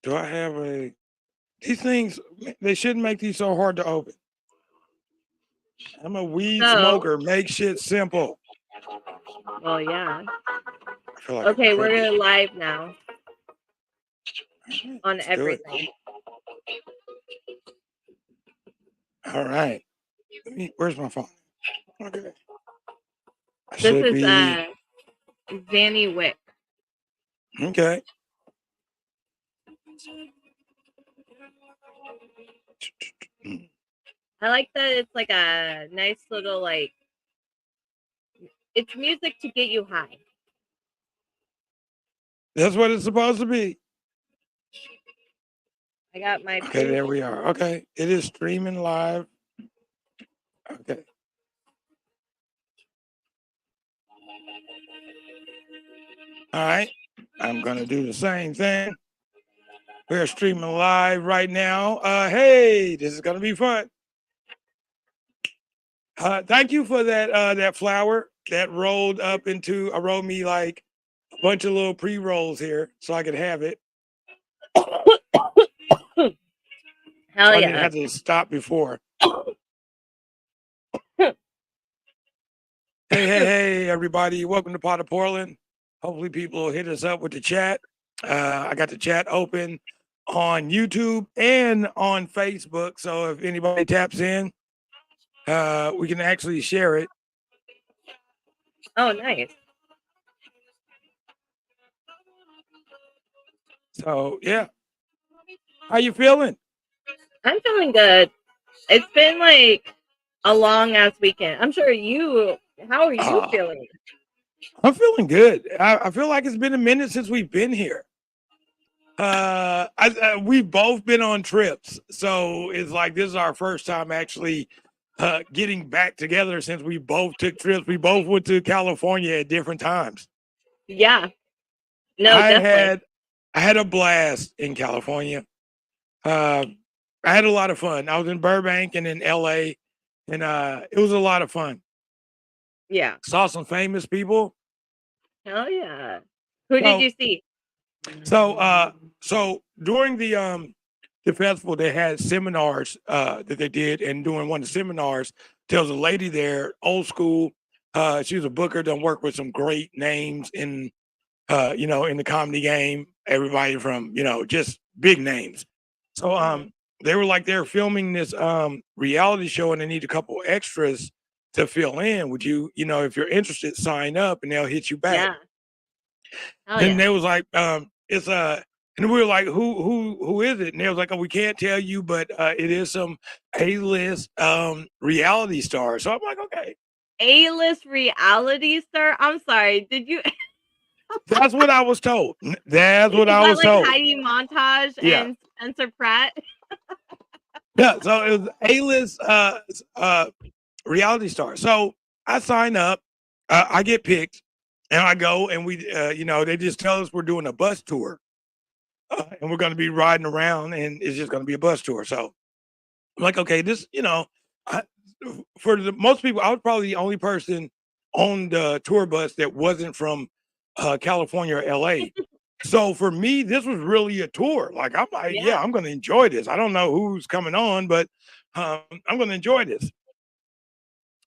Do I have a these things? They shouldn't make these so hard to open. I'm a weed So, smoker. Make shit simple. well, yeah. I feel like a Okay, crook. we're live now Right, on let's do it. everything. All right. Where's my phone? Okay. I This should is be Zanny Wick. okay. I like that it's like a nice little like it's music to get you high. That's what it's supposed to be. I got my Okay, proof. there we are. Okay, it is streaming live. Okay. All right. I'm gonna do the same thing. We're streaming live right now. Hey, this is gonna be fun. Thank you for that flower that rolled up into. I rolled me like a bunch of little pre rolls here so I could have it. Hell So I didn't yeah. have to stop before. Hey, everybody. Welcome to Pot of Portland. Hopefully, people will hit us up with the chat. I got the chat open on YouTube and on Facebook. So if anybody taps in, we can actually share it. Oh, nice. So, yeah. How you feeling? I'm feeling good. It's been like a long ass weekend. I'm sure you. How are you feeling? I'm feeling good. I feel like it's been a minute since we've been here. We've both been on trips, so it's like this is our first time actually getting back together since we both took trips. We both went to California at different times. Yeah. No, definitely. I had a blast in California. I had a lot of fun. I was in Burbank and in LA, and it was a lot of fun. Yeah. Saw some famous people. Hell yeah. Who did you see? So during the festival, they had seminars that they did, and during one of the seminars, there was a lady there, old school. She was a booker, done work with some great names in in the comedy game. Everybody from just big names. So they were like they're filming this reality show, and they need a couple extras to fill in. Would you, if you're interested, sign up, and they'll hit you back. Yeah. And they was like, it's and we were like, who is it? And they was like, oh, we can't tell you, but it is some A-list reality star. So I'm like, okay. A-list reality star? I'm sorry. Did you? That's what I was told. That's what I was told. Heidi Montage and Spencer Pratt. Yeah. So it was A-list reality star. So I sign up. I get picked, and I go, and we, they just tell us we're doing a bus tour. And we're going to be riding around, and it's just going to be a bus tour. So I'm like, okay, this, for the most people, I was probably the only person on the tour bus that wasn't from California or LA. So for me, this was really a tour. Like, I'm like, yeah, I'm going to enjoy this. I don't know who's coming on, but I'm going to enjoy this.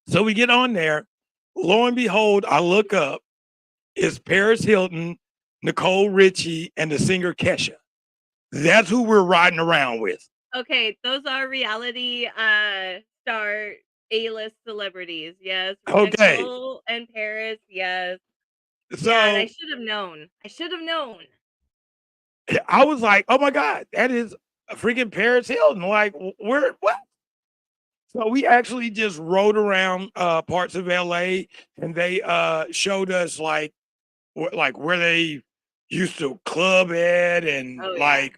So we get on there. Lo and behold, I look up. It's Paris Hilton, Nicole Richie, and the singer Kesha. That's who we're riding around with. Okay, those are reality star A-list celebrities. Yes. Okay. Nicole and Paris. Yes. So yeah, and I should have known. I was like, oh my God, that is a freaking Paris Hilton. Like, what? So we actually just rode around parts of LA, and they showed us like where they used to club at, and where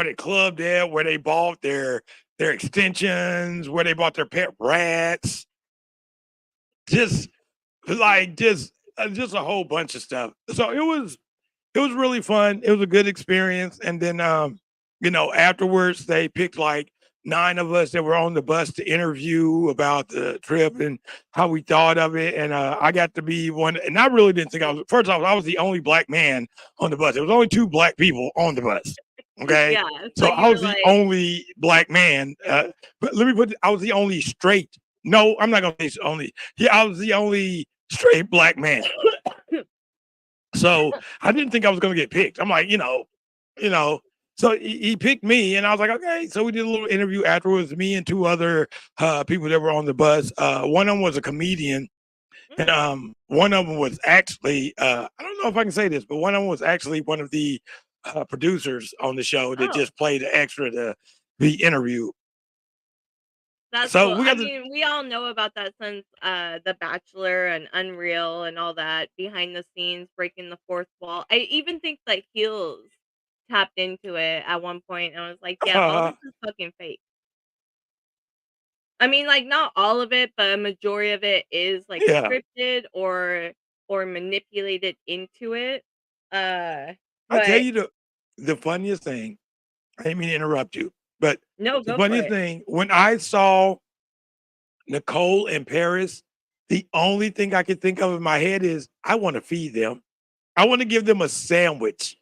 they clubbed at, where they bought their extensions, where they bought their pet rats, just a whole bunch of stuff. So it was really fun. It was a good experience. And then afterwards they picked like 9 of us that were on the bus to interview about the trip and how we thought of it. And I got to be one. And I really didn't think I was. First off, I was the only black man on the bus. There was only 2 black people on the bus. Okay, Yeah. so you I was were the like, only black man. But let me put. I was the only straight. No, I'm not gonna say only. Yeah, I was the only straight black man. So I didn't think I was gonna get picked. I'm like, you know. So he picked me, and I was like, okay. So we did a little interview afterwards. Me and 2 other people that were on the bus. One of them was a comedian, and one of them was actually I don't know if I can say this, but one of them was actually one of the producers on the show that oh, just played the extra to be interviewed. that's So cool. we I got to. mean, we all know about that since The Bachelor and Unreal and all that behind the scenes, breaking the fourth wall. I even think that Heels tapped into it at one point, and I was like, yeah, all this is fucking fake. I mean, like, not all of it, but a majority of it is like Yeah, scripted or manipulated into it. I tell But you the funniest thing. I didn't mean to interrupt you, but no, the go for funniest it. thing when I saw Nicole and Paris, the only thing I could think of in my head is I want to feed them. I want to give them a sandwich.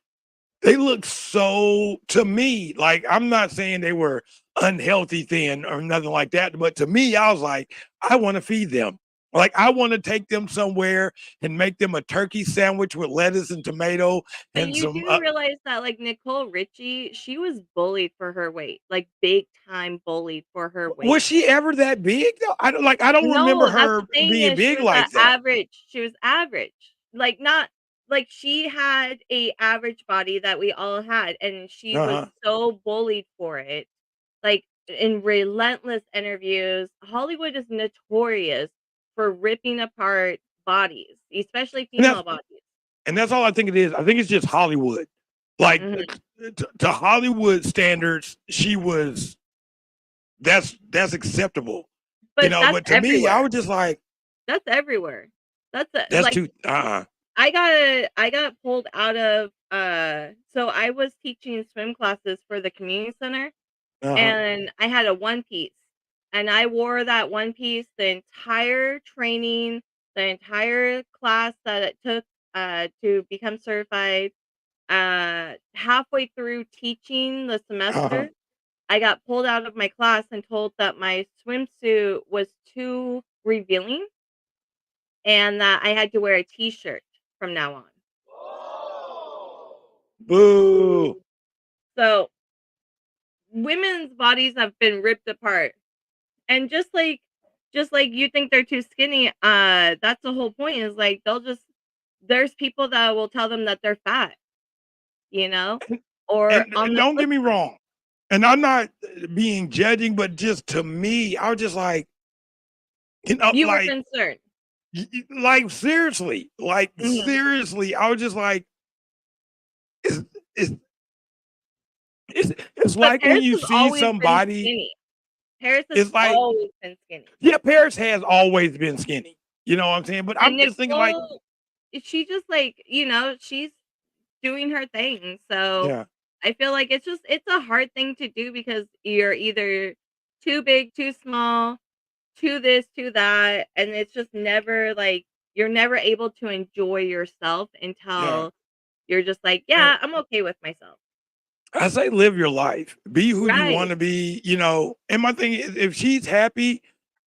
They look so to me like I'm not saying they were unhealthy thin or nothing like that, but to me, I was like, I want to feed them. Like I want to take them somewhere and make them a turkey sandwich with lettuce and tomato But and you some. do realize that like Nicole Richie, she was bullied for her weight, like big time bullied for her weight. Was she ever that big though? I don't like. I don't remember No, that's her the thing being is she big was like that. average. She was average. Like not like she had a average body that we all had and she Uh was huh. so bullied for it. Like in relentless interviews, Hollywood is notorious for ripping apart bodies, especially And that's female bodies. and that's all I think it is. I think it's just Hollywood. Like Mhm. to Hollywood standards, she was that's acceptable, But that's But to me, I everywhere. was just like, That's everywhere. that's Like too. I got pulled out of so I was teaching swim classes for the community center Uh huh. and I had a one piece and I wore that one piece the entire training, the entire class that it took to become certified. Halfway through teaching the Uh huh. semester, I got pulled out of my class and told that my swimsuit was too revealing and that I had to wear a t-shirt from now on. Boo. So women's bodies have been ripped apart. And just like you think they're too skinny, that's the whole point is like there's people that will tell them that they're fat, you know? Or And on the don't flip get me wrong, and I'm not being judging, but just to me, I was just like, you were like, concerned. like seriously, Mhm. I was just like, it's it's it's But like when Paris you has see always been somebody, skinny. Paris has it's like, always been skinny. yeah, Paris has always been skinny. You know what I'm saying? But And I'm just thinking like, Nicole, she just she's doing her thing. So yeah, I feel like it's a hard thing to do because you're either too big, too small, too this, too that, and it's just never like you're never able to enjoy yourself yeah. until you're just like, Well, yeah, I'm okay with myself. I say live your life, be who you want Right. to be. And my thing is, if she's happy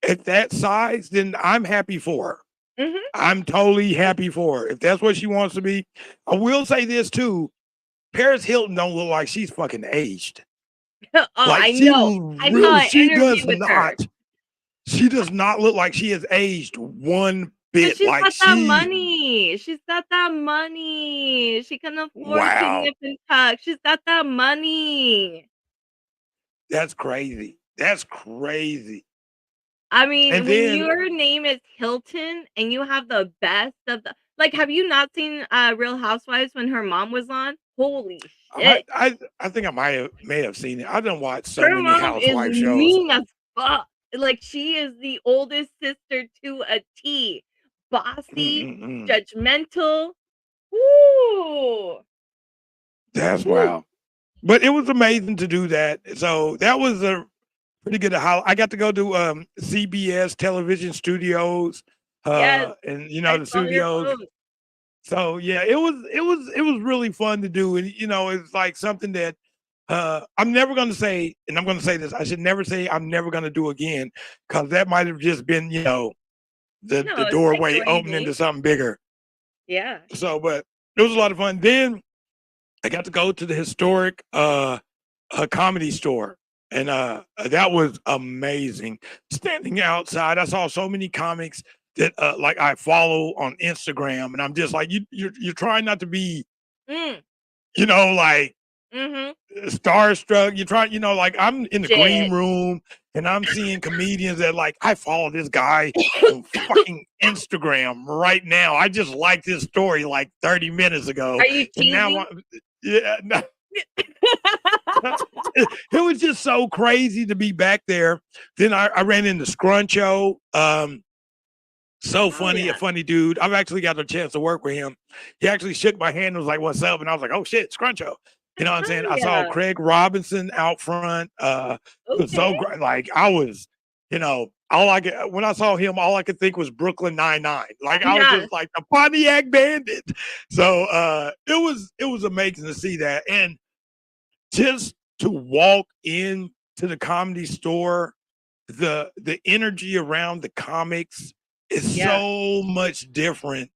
at that size, then I'm happy for her. Mhm. I'm totally happy for her if that's what she wants to be. I will say this too: Paris Hilton don't look like she's fucking aged. Oh, Like I she know. I saw really, an she interview does with her. not. She does not look like she has aged one 'Cause bit. she's Like got that she, money. She's got that money. She can afford to wow, nip and tuck. She's got that money. that's crazy. That's crazy. I And mean, when then your name is Hilton and you have the best of the like, have you not seen, Real Housewives when her mom was on? Holy I, shit. I, I think I may have seen it. I done watched so Her many mom is housewife shows. mean as fuck. Like, she is the oldest sister to a T. Bossy, Mm-mm-mm. judgmental. Woo! That's Woo! wow. But it was amazing to do that. So that was pretty good. I got to go to CBS Television Studios, Yes, and I the saw your studios. post. So yeah, it was really fun to do, and it's like something that I'm never going to say, and I'm going to say this. I should never say I'm never going to do again, because that might have just been No, the it's doorway opening isolating. to something bigger. Yeah. So, but it was a lot of fun. Then I got to go to the historic comedy store, and that was amazing. Standing outside, I saw so many comics that like I follow on Instagram, and I'm just like, you're trying not to be, Mm. like Mhm. starstruck. You're trying, like I'm in the green Shit. room and I'm seeing comedians that like I follow this guy on fucking Instagram right now. I just liked his story like 30 minutes ago, Are you and now cheesy? yeah, no, it was just so crazy to be back there. Then I ran into Scruncho. So Oh funny, a yeah. funny dude. I've actually got a chance to work with him. He actually shook my hand and was like, "What's up?" And I was like, "Oh shit, Scruncho." You know what I'm saying? Oh I saw yeah. Craig Robinson out front. It was Okay. so great. Like I was, all I could when I saw him, all I could think was Brooklyn Nine-Nine. Like I was Yeah. just like the Pontiac Bandit. So it was amazing to see that. And just to walk in to the comedy store, the energy around the comics is Yeah. so much different.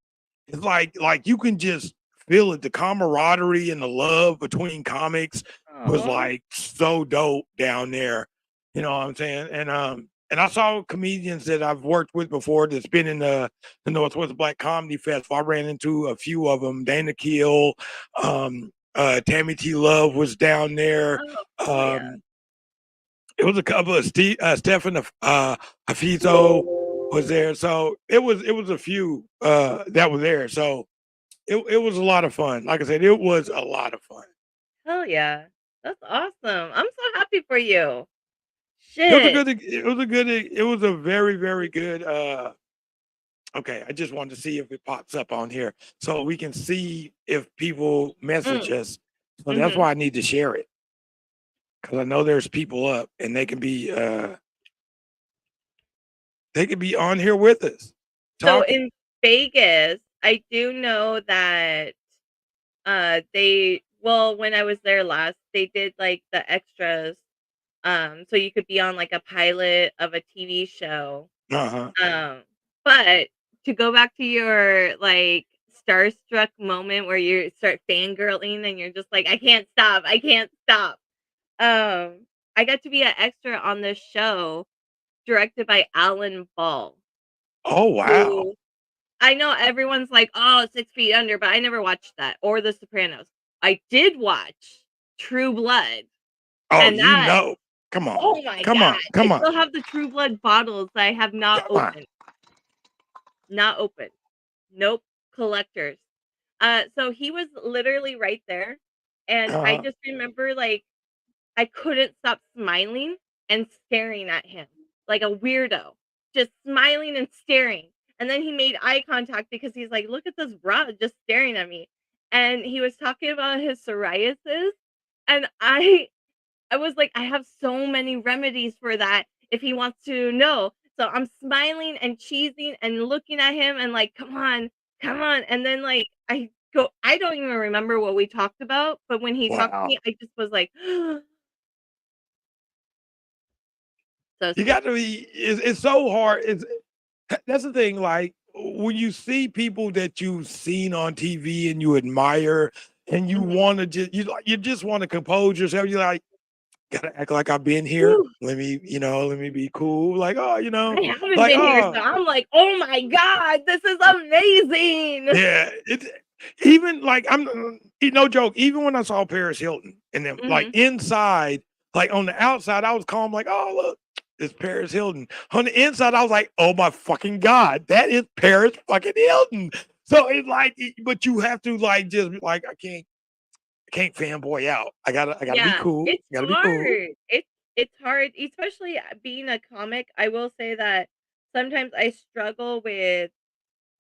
It's like you can just feel it. The camaraderie and the love between comics was Aw. like so dope down there. You know what I'm saying? And I saw comedians that I've worked with before that's been in the Northwest Black Comedy Festival. I ran into a few of them. Dana Keel, Tammy T. Love was down there. Oh yeah. Um, it was a couple of Stefan Hafizo was there. So it was a few that were there. So it was a lot of fun. Like I said, it was a lot of fun. Hell yeah. That's awesome. I'm so happy for you. It was a Shit. good it was a good it was a very, very good okay, I just wanted to see if it pops up on here so we can see if people message Mm. us. So that's Mhm. why I need to share it. Because I know there's people up and they can be on here with us So talking. in Vegas, I do know that they well, when I was there last, they did like the extras. So you could be on like a pilot of a TV show. Uh-huh. Um, but to go back to your like starstruck moment where you start fangirling and you're just like, I can't stop, I can't stop. I got to be an extra on this show directed by Alan Ball, Oh wow. who I know everyone's like, "Oh, 6 Feet Under," but I never watched that or The Sopranos. I did watch True Blood, Oh, and that come on. oh my Come god, on. I Come on. still have the True Blood bottles that I have not Come on. opened. Not open. Nope, collectors. So he was literally right there, and I Uh-huh. just remember, like, I couldn't stop smiling and staring at him like a weirdo, just smiling and staring. And then he made eye contact because he's like, "Look at this broad just staring at me." And he was talking about his psoriasis, and I was like, "I have so many remedies for that if he wants to know." So I'm smiling and cheesing and looking at him and like, "Come on, come on." And then like I don't even remember what we talked about, but when he talked to Wow. me, I just was like, so You sweet. got to be it's so hard. That's the thing, like when you see people that you've seen on TV and you admire and you Mhm. want to you just want to compose yourself. You're like, gotta act like I've been here. Whew, Let me be cool. Like, oh, I haven't like, been here, oh, so I'm like, "Oh my god, this is amazing." yeah. It's even like no joke. Even when I saw Paris Hilton and then like Mhm. inside, like on the outside, I was calm, like, oh look, it's Paris Hilton. On the inside, I was like, oh my fucking god, that is Paris fucking Hilton. So it's like, but you have to like just like I can't fanboy out. I gotta be Yeah, cool. it's I gotta be cool. hard. It's hard, especially being a comic. I will say that sometimes I struggle with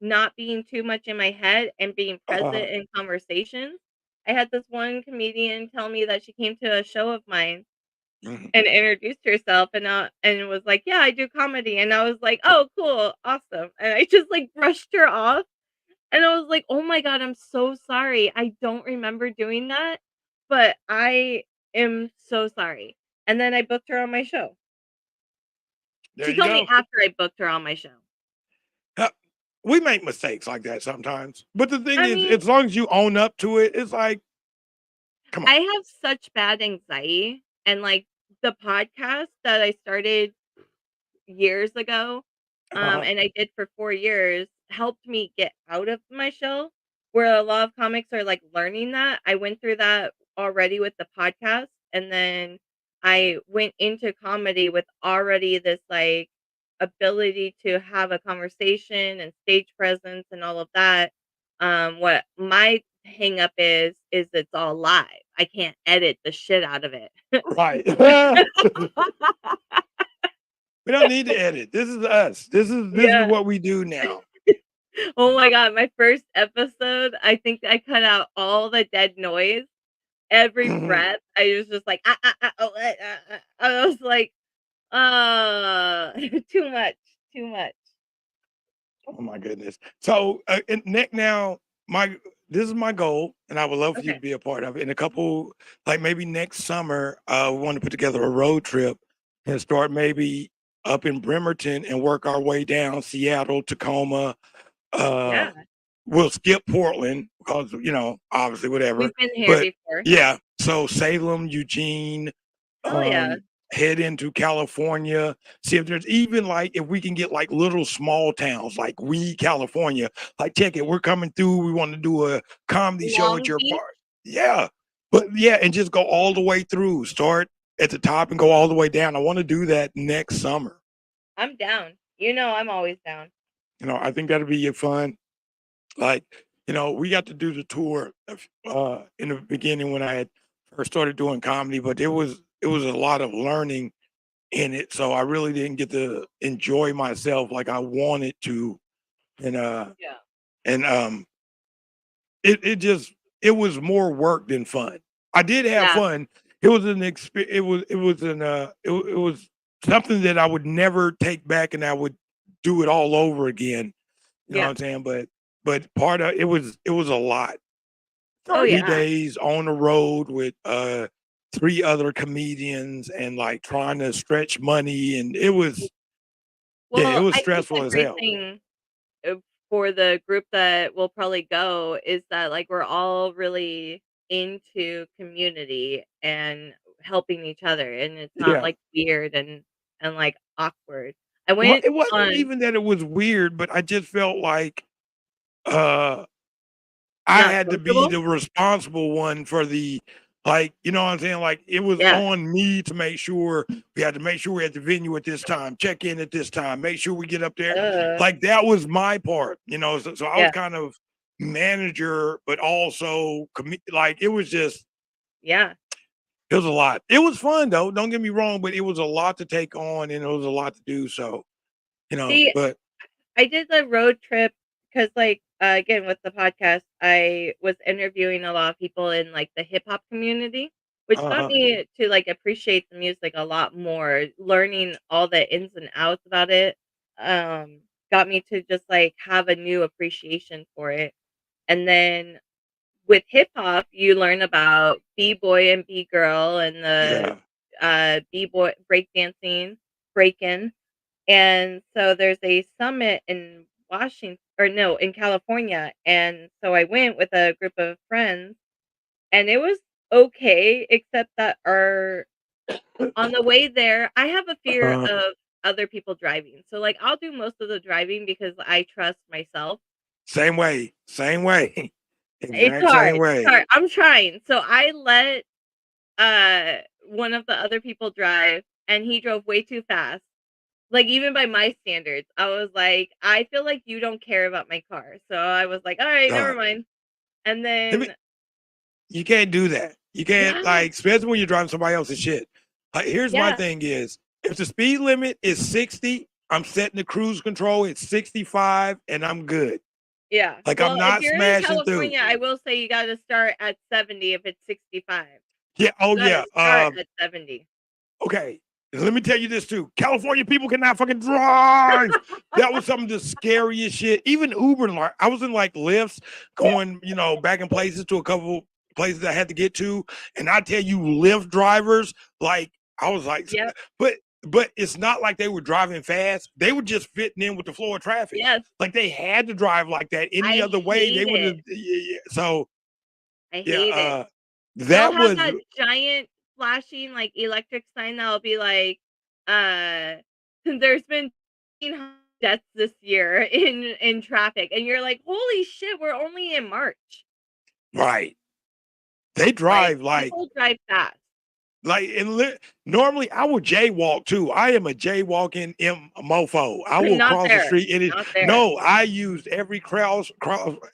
not being too much in my head and being present Uh, in conversations. I had this one comedian tell me that she came to a show of mine Mhm. and introduced herself and was like, "Yeah, I do comedy." And I was like, "Oh, cool, awesome." And I just like brushed her off and I was like, "Oh my god, I'm so sorry. I don't remember doing that, but I am so sorry." And then I booked her on my show. There She you told me go. after I booked her on my show. Uh, we make mistakes like that sometimes, but the thing I is, mean, as long as you own up to it, it's like, come on. I have such bad anxiety and like the podcast that I started years ago, Uh-huh. and I did for 4 years, helped me get out of my shell, where a lot of comics are, like, learning that. I went through that already with the podcast, and then I went into comedy with already this, like, ability to have a conversation and stage presence and all of that. What my hang up is it's all live. I can't edit the shit out of it. Right. We don't need to edit. This is us. This is Yeah. what we do now. Oh my god, my first episode, I think I cut out all the dead noise. Every Mhm. breath, I was just like, oh, I was like, too much, too much. Oh my goodness. So, and Nick, now my this is my goal, and I would love for you to Okay. be a part of it. In a couple, like maybe next summer, we want to put together a road trip and start maybe up in Bremerton and work our way down Seattle, Tacoma. Uh, Yeah, we'll skip Portland because obviously whatever. we've been here But before. yeah, so Salem, Eugene, Oh, yeah. head into California, see if there's even like if we can get like little small towns like California. Like, check it, we're coming through. We want to do a comedy show at Long your Beach, park. Yeah. But yeah, and just go all the way through. Start at the top and go all the way down. I want to do that next summer. I'm down. You know I'm always down. I think that'd be fun. Like, we got to do the tour in the beginning when I had first started doing comedy, but it was a lot of learning in it, so I really didn't get to enjoy myself like I wanted to, and Yeah. it was more work than fun. I did have Yeah, fun. It was an experience. It was something that I would never take back, and I would do it all over again. You know what yeah. I'm saying? But part of it was a lot. Oh, 30 yeah. days on the road with 3 other comedians and like trying to stretch money, and it Well, was I think stressful the as great hell. thing uh, for the group that will probably go is that like we're all really into community and helping each other and it's not Yeah. like weird and like awkward. I Well, went it wasn't on even that it was weird, but I just felt like uh I not had to be comfortable. the responsible one for the like, you know what I'm saying? Like it was Yeah. on me to make sure we had to make sure we're at the venue at this time, check in at this time, make sure we get up there. Uh, Like that was my part. So I was yeah. kind of manager, but also like Yeah. it was a lot. It was fun though. Don't get me wrong, but it was a lot to take on and it was a lot to do. So, See, but I did the road trip because, like, again, with the podcast, I was interviewing a lot of people in like the hip hop community, which got uh me to like appreciate the music a lot more. Learning all the ins and outs about it, got me to just like have a new appreciation for it. And then with hip hop, you learn about b boy and b girl and the yeah. b boy breakdancing, breaking and so there's a summit in Washington or no, in California, and so I went with a group of friends, and it was okay, except that our on the way there, I have a fear Uh, of other people driving. So, like, I'll do most of the driving because I trust myself. Same way. Same way. It's Exact hard, same it's way. hard. I'm trying. So I let, one of the other people drive, and he drove way too fast. Like, even by my standards, I was like, "I feel like you don't care about my car." So I was like, "Alright, never Uh, mind." And let me then you can't do that. You can't yeah, like, especially when you're driving somebody else's shit. Here's my yeah, thing is if the speed limit is 60, I'm setting the cruise control at 65 and I'm good. yeah. Like I'm Well, if not you're in smashing through. California, I will say you gotta start at 70 if it's 65. Yeah, oh You gotta yeah. start at 70. Okay, let me tell you this too. California people cannot fucking drive. That was some of the scariest shit. Even Uber, like I was in like lifts going, back in places to a couple places I had to get to, and I tell you, Lyft drivers, like I was like, Yep. but it's not like they were driving fast. They were just fitting in with the flow of traffic. Yes. Like they had to drive like that. Any I other way, they hate would have. it. So I hate yeah, it. They'll that have was that giant flashing like electric sign that'll be like, there's been 1,500 deaths this year in traffic, and you're like, holy shit, we're only in March. right. They Like drive like people drive fast. normally I would jaywalk too. I am a jaywalking mofo. I will Not cross the there. street. Not there. No, I used every cross.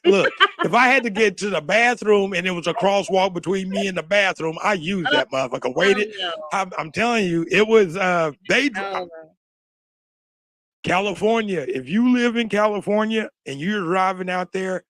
Look, if I had to get to the bathroom and it was a crosswalk between me and the bathroom, I used Oh, that motherfucker. hell Waited. no. I'm telling you, it was Hell no. California. If you live in California and you're driving out there,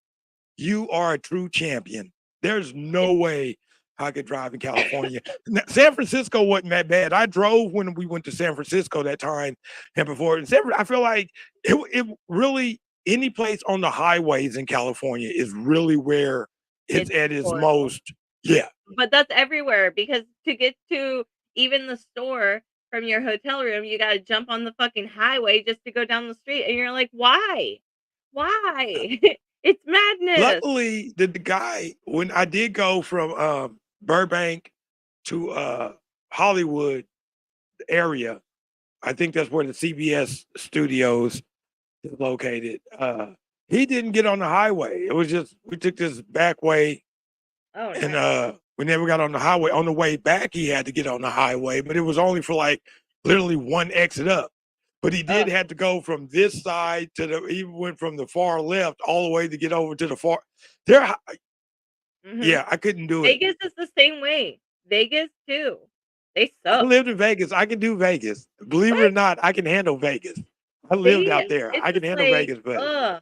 you are a true champion. There's no way I could drive in California. San Francisco wasn't that bad. I drove when we went to San Francisco that time and before. I feel like it really, any place on the highways in California is really where it's at its horrible. most. Yeah. But that's everywhere, because to get to even the store from your hotel room, you got to jump on the fucking highway just to go down the street. And you're like, why? Why? It's madness. Luckily, the guy, when I did go from Burbank to Hollywood area, I think that's where the CBS studios is located. He didn't get on the highway. It was just we took this back way, Oh, and nice. we never got on the highway. On the way back, he had to get on the highway, but it was only for like literally one exit up. But he did have to go from this side to the. He went from the far left all the way to get over to the far. There, yeah, I couldn't do it. Vegas is the same way. Vegas too. They I suck. lived in Vegas. I can do Vegas. Believe it or not, I can handle Vegas. I lived out there. It's I can just handle like, Vegas, but ugh.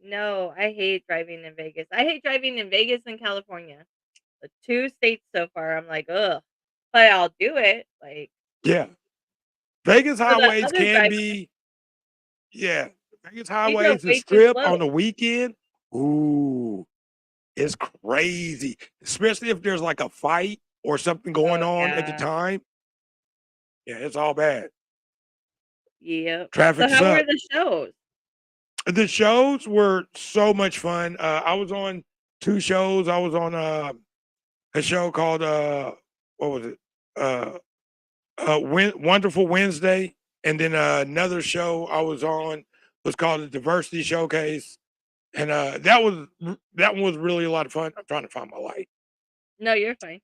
No, I hate driving in Vegas. I hate driving in Vegas and California. The 2 states so far, I'm like, ugh. But I'll do it. Like, yeah, Vegas the highways other can driver, be. Yeah, Vegas we drove highways, the way too strip slow. on the weekend. Ooh, it's crazy, especially if there's like a fight or something going on at the time. Yeah, it's all bad. Yep. Traffic So how were sucks. the shows? The shows were so much fun. I was on 2 shows. I was on a show called what was it? Wonderful Wednesday, and then another show I was on was called the Diversity Showcase, and that one was really a lot of fun. I'm trying to find my light. No, you're fine.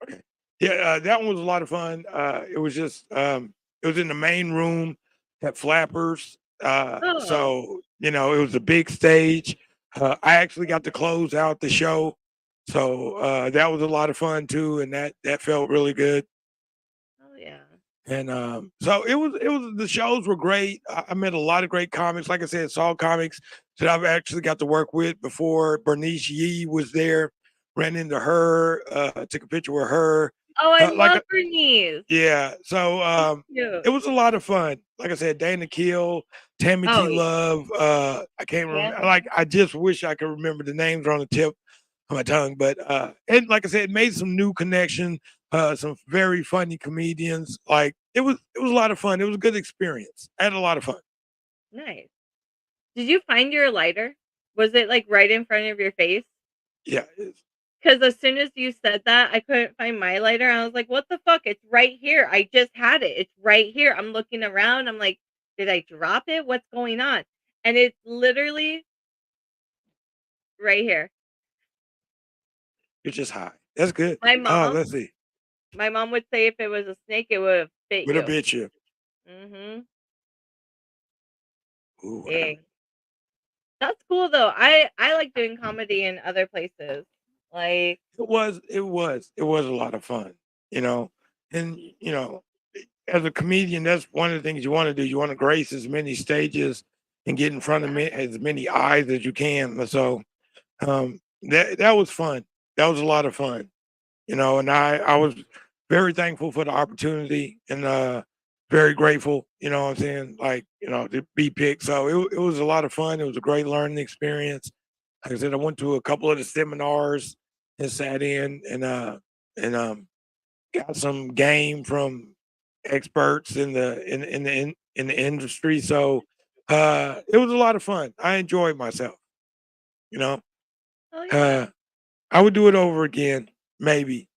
Okay. Yeah, that one was a lot of fun. It was just it was in the main room, had flappers. Oh, So it was a big stage. I actually got to close out the show, so that was a lot of fun too, and that felt really good. oh yeah. And so it was the shows were great. I met a lot of great comics. Like I said, saw comics that I've actually got to work with before. Bernice Yee was there. Ran into her, took a picture with her. Oh, I Like love Bernice. yeah, so Cute. it was a lot of fun. Like I said, Dana Keel, Tammy Oh, T. yeah. Love. I can't remember. Like I just wish I could remember the names on the tip of my tongue. But and like I said, made some new connection. Some very funny comedians. Like it was a lot of fun. It was a good experience. I had a lot of fun. Nice. Did you find your lighter? Was it like right in front of your face? Yeah. Because as soon as you said that, I couldn't find my lighter. I was like, what the fuck? It's right here. I just had it. It's right here. I'm looking around. I'm like, did I drop it? What's going on? And it's literally right here. You're just high. That's good. My mom, let's see. my mom would say if it was a snake, it would have bit Would you. have bit you. Mm-hmm. Ooh, wow. Dang. That's cool though. I like doing comedy in other places. Like it was a lot of fun, and as a comedian, that's one of the things you want to do. You want to grace as many stages and get in front of as many eyes as you can. So that was fun. That was a lot of fun, and I was very thankful for the opportunity and very grateful, you know what I'm saying? Like, to be picked. So it was a lot of fun. It was a great learning experience. Like I said, I went to a couple of the seminars and sat in and got some game from experts in the industry. So it was a lot of fun. I enjoyed myself, you know. Oh Uh yeah. I would do it over again, maybe.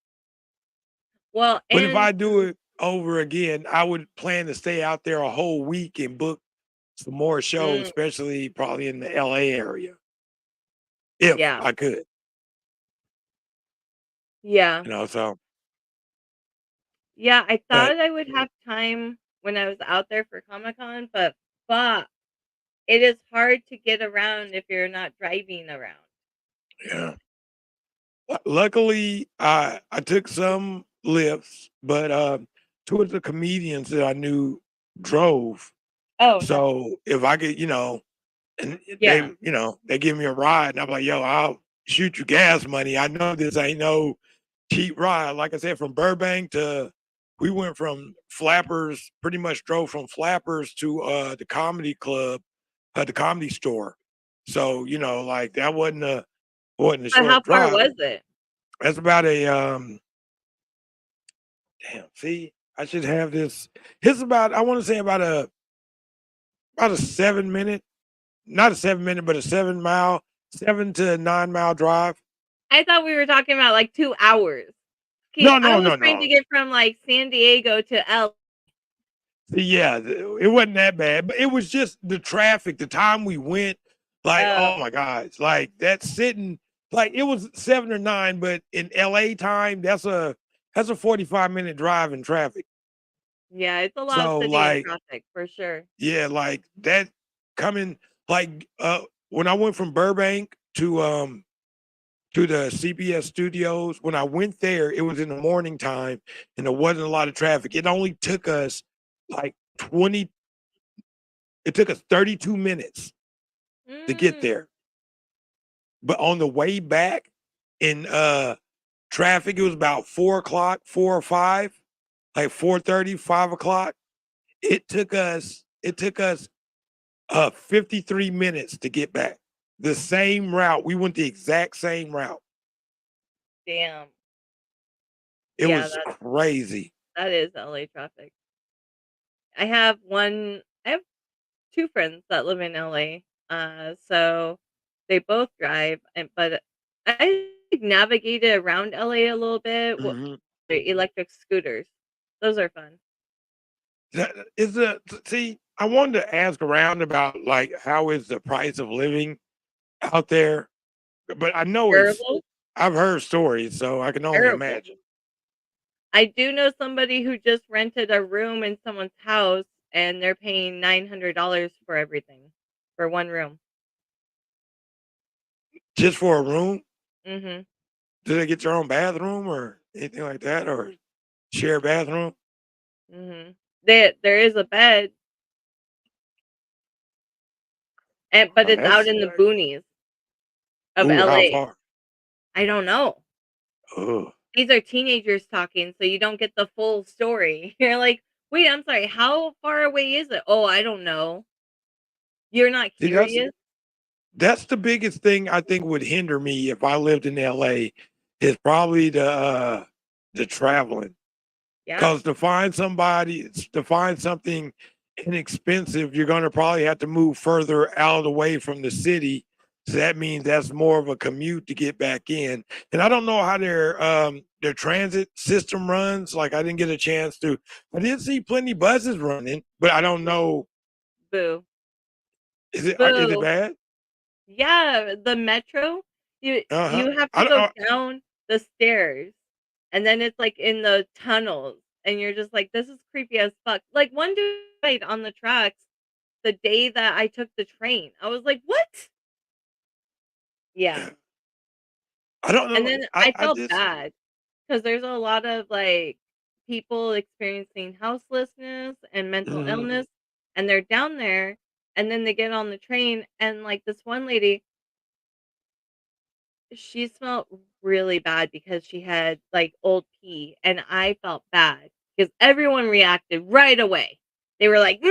Well, But if and I do it over again, I would plan to stay out there a whole week and book some more shows, mm, especially probably in the LA area, if yeah, I could, yeah, so yeah. I but thought I would have time when I was out there for Comic Con, but fuck, it is hard to get around if you're not driving around. yeah. Luckily, I took some lifts, but two of the comedians that I knew drove. Oh no. So if I could, and they, Yeah. they give me a ride, and I'm like, yo, I'll shoot you gas money. I know this ain't no cheap ride. Like I said, from Burbank to, we went from Flappers, pretty much drove from Flappers to the comedy club, the comedy store. So like that wasn't a But how short far drive. was it? That's about a damn. See, I should have this. It's about, I want to say about a 7 minute, not a 7 minute, but a 7 mile, 7 to 9 mile drive. I thought we were talking about like 2 hours. Okay, No, I no, was no, trying to no. get from like San Diego to L. Yeah, it wasn't that bad, but it was just the traffic. The time we went, like, Oh, oh my gosh, like that sitting, like it was 7 or 9, but in LA time, that's a 45-minute drive in traffic. yeah, it's a lot So sitting in like, traffic for sure. yeah, like that coming, like when I went from Burbank to the CBS studios, when I went there, it was in the morning time and there wasn't a lot of traffic. It only took us like 20, it took us 32 minutes to get Mm, there. But on the way back in traffic, it was about 4 o'clock, 4 or 5, like 4:30, 5 o'clock. It took us 53 minutes to get back. The same route. We went the exact same route. damn. It Yeah, was crazy. that is LA traffic. I have two friends that live in LA. So they both drive, but I navigated around LA a little bit with Mhm. the electric scooters. Those are fun. That is a see, I wanted to ask around about like how is the price of living out there, but I know Terrible, I've heard stories, so I can only terrible. imagine. I do know somebody who just rented a room in someone's house and they're paying $900 for everything for one room. Just for a room? Mhm. Do they get their own bathroom or anything like that, or share a bathroom? Mhm. There is a bed, but Oh, it's out that's in the boonies of how LA. far? I don't know. Oh, These are teenagers talking, so you don't get the full story. You're like, "Wait, I'm sorry, how far away is it?" "Oh, I don't know." You're not see, that's curious? that's the biggest thing I think would hinder me if I lived in LA is probably the traveling. Yeah. Because to find something inexpensive, you're gonna probably have to move further out away from the city. So that means that's more of a commute to get back in. And I don't know how their transit system runs. Like I didn't get a chance to. I did see plenty buses running, but I don't know. Boo. Is it Boo. bad? Yeah, the metro, Uh-huh. you have to I don't go know. down the stairs, and then it's, like, in the tunnels, and you're just like, "This is creepy as fuck." Like, one dude died on the tracks the day that I took the train. I was like, "What?" Yeah, I don't and know. then I, I I felt just bad because there's a lot of, like, people experiencing houselessness and mental mhm. illness, and they're down there, and then they get on the train, and, like, this one lady, she smelled really bad because she had like old pee, and I felt bad because everyone reacted right away. They were like,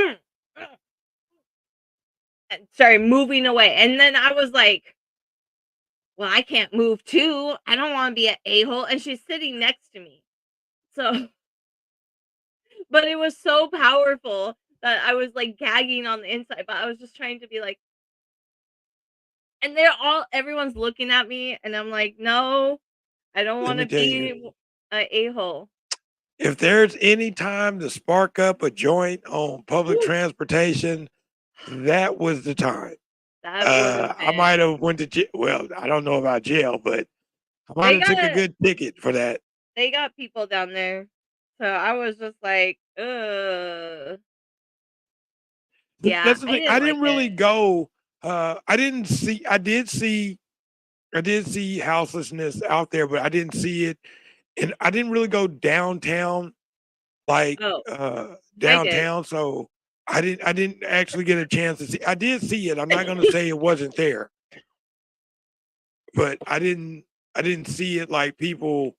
and started moving away, and then I was like, well, I can't move too. I don't want to be an a-hole, and she's sitting next to me. So, but it was so powerful that I was like gagging on the inside, but I was just trying to be like, and everyone's looking at me, and I'm like, no, I don't Let want me to tell be you, an a-hole. if there's any time to spark up a joint on public Woo, transportation, that was the time. that would have I might been. have went to jail. Well, I don't know about jail, but I might They have took a got good ticket for that. they got people down there, so I was just like, yeah, That's the I thing. I didn't like didn't really it. go. I didn't see. I did see houselessness out there, but I didn't see it, and I didn't really go downtown, like Oh, I did. downtown. So I didn't actually get a chance to see. I did see it. I'm not going to say it wasn't there, but I didn't see it like people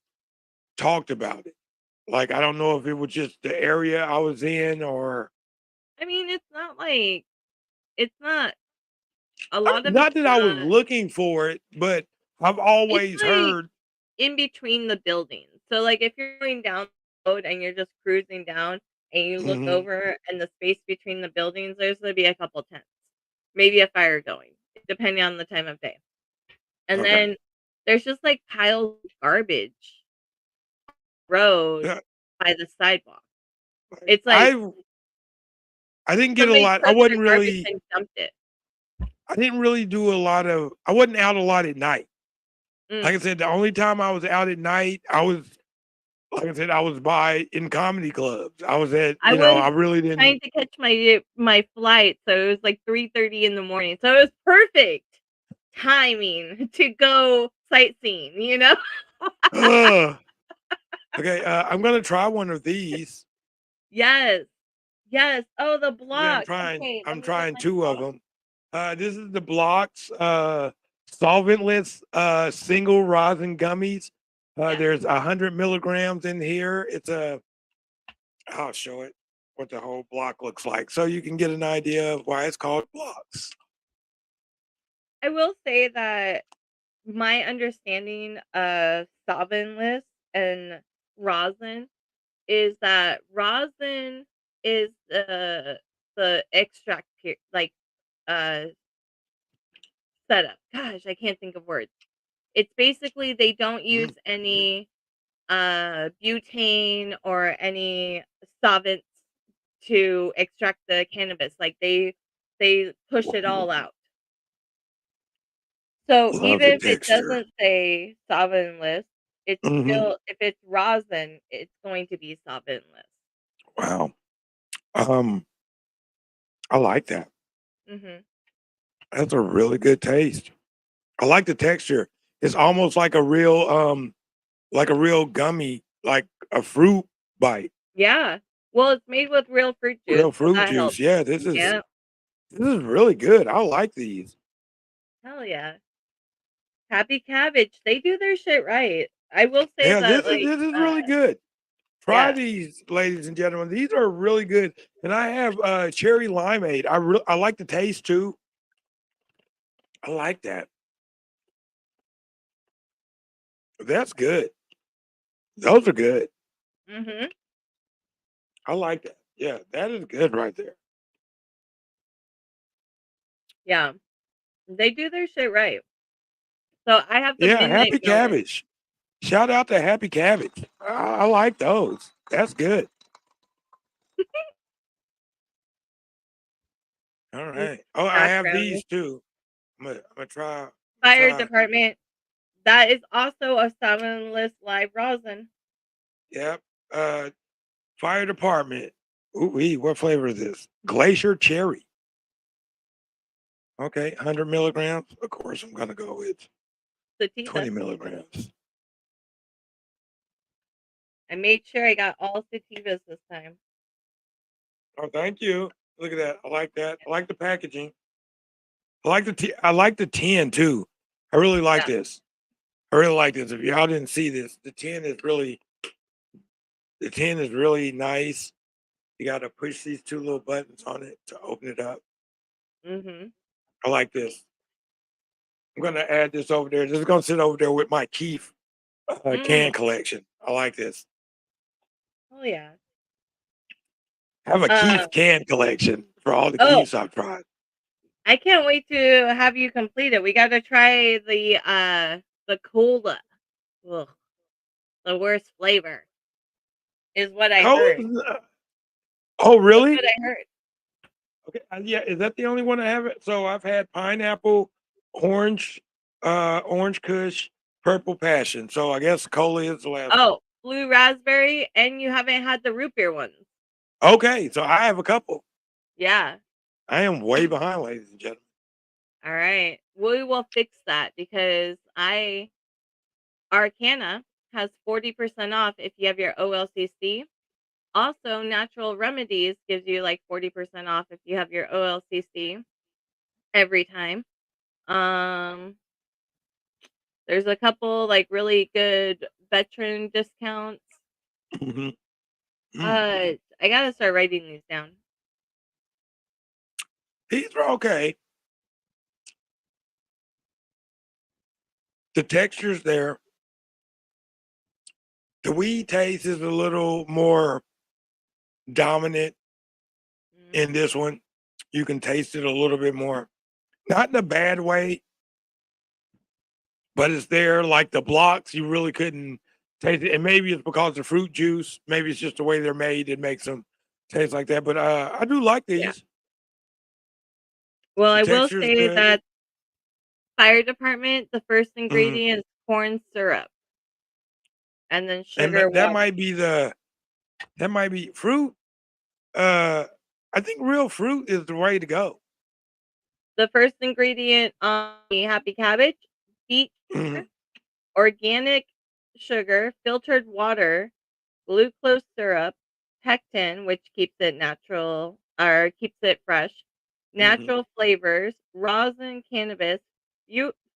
talked about it. Like I don't know if it was just the area I was in or I mean, it's not a lot of not it's that I was not. looking for it, but I've It's always like heard. in between the buildings. So like if you're going down the road and you're just cruising down and you look Mhm, over and the space between the buildings, there's gonna be a couple tents, maybe a fire going, depending on the time of day. And okay. then there's just like piles of garbage road Yeah, by the sidewalk. like, It's like I didn't get a somebody lot. took their garbage and dumped it. I didn't really do a lot of. I wasn't out a lot at night. Mm. Like I said, the only time I was out at night, I was like I said, I was by in comedy clubs. I was at, I I was really didn't. trying to catch my flight, so it was like 3:30 in the morning. So it was perfect timing to go sightseeing, you know? Ugh. Okay, I'm gonna try one of these. Yes. Yes. Oh, the Okay, block. Okay, let I'm me get trying my two of block. them. This is the blocks, solventless, single rosin gummies. Yeah. There's 100 milligrams in here. I'll show it what the whole block looks like, so you can get an idea of why it's called blocks. I will say that my understanding of solventless and rosin is that rosin is the extract like uh setup. Gosh, I can't think of words. It's basically they don't use Mhm. any butane or any solvents to extract the cannabis. Like they push it all out. So Love even the if it texture. doesn't say solventless, it's Hmm. still if it's rosin, it's going to be solventless. Wow. Um, I like that. Mhm. That's a really good taste. I like the texture. It's almost like a real gummy, like a fruit bite, Yeah. Well, it's made with real fruit juice, real so fruit that juice. helps. Yeah, Yeah. this is really good. I like these. Hell yeah. Happy Cabbage. They do their shit right. I will say Yeah, that this is really good. Try yeah. these, ladies and gentlemen. These are really good. And I have cherry limeade. I like the taste too. I like that. That's good. Those are good. Mhm. I like that. Yeah, that is good right there. Yeah. They do their shit right. So I have the Yeah, midnight happy melon. cabbage. Shout out to happy cabbage. I like those. That's good. All In right. the Oh, I have background. these too. I'm gonna try. Fire department. That is also a salmonless live rosin. Yep. Uh, fire department. Ooh, what flavor is this? Glacier cherry. Okay, 100 milligrams. Of course, I'm gonna go with Sativa. 20 milligrams. I made sure I got all sativas this time. Oh, thank you. Look at that. I like that. I like the packaging. I like the tin too. I really like Yeah. this. I really like this. If y'all didn't see this, the tin is really nice. You got to push these two little buttons on it to open it up. Mhm. I like this. I'm gonna add this over there. This is gonna sit over there with my Keith can Mm. collection. I like this. Oh yeah. I have a Uh, Keith can collection for all the oh, Keiths I've tried. I can't wait to have you complete it. We got to try the cola. Ugh, the worst flavor is what I heard. Oh, That's really? what I heard. Okay. Yeah. Is that the only one I have? So I've had pineapple, orange, orange Kush, purple passion. So I guess cola is the last one. Oh, blue raspberry, and you haven't had the root beer ones. Okay. So I have a couple. Yeah. I am way behind, ladies and gentlemen. All right. We will fix that because Arcana has 40% off if you have your OLCC. Also, Natural Remedies gives you like 40% off if you have your OLCC every time. Um, there's a couple like really good veteran discounts. Mhm. I gotta start writing these down. These are okay. The texture's there. The weed taste is a little more dominant in Mm, this one. You can taste it a little bit more. Not in a bad way, but it's there. Like the blocks, you really couldn't taste it. And maybe it's because of fruit juice. Maybe it's just the way they're made. It makes them taste like that. But I do like yeah. these. Well, The I will texture is say good. that fire department, the first Mhm. ingredient is corn syrup and then And sugar that water. might be fruit. Uh, I think real fruit is the way to go. The first ingredient on the Happy Cabbage, beet sugar, Mhm. organic sugar, filtered water, glucose syrup, pectin, which keeps it natural or keeps it fresh, Mhm. natural flavors, rosin, cannabis,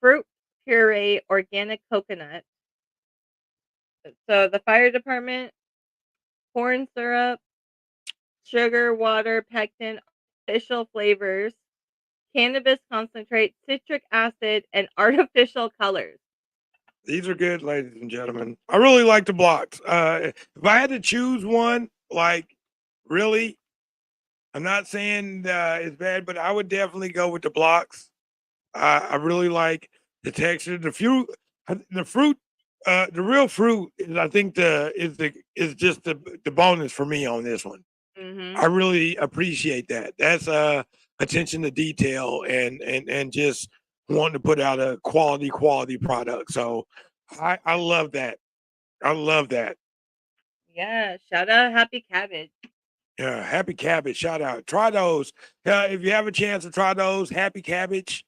fruit puree, organic coconut. So the fire department, corn syrup, sugar, water, pectin, artificial flavors, cannabis concentrate, citric acid, and artificial colors. These are good, ladies and gentlemen. I really like the blocks. If I had to choose one, like really, I'm not saying it's bad, but I would definitely go with the blocks. I really like the texture, the fruit, the real fruit. Is, I think is just the bonus for me on this one. Mhm. I really appreciate that. That's attention to detail and just wanting to put out a quality product. So I love that. I love that. Yeah, shout out Happy Cabbage. Yeah, Happy Cabbage, shout out. Try those. If you have a chance to try those, Happy Cabbage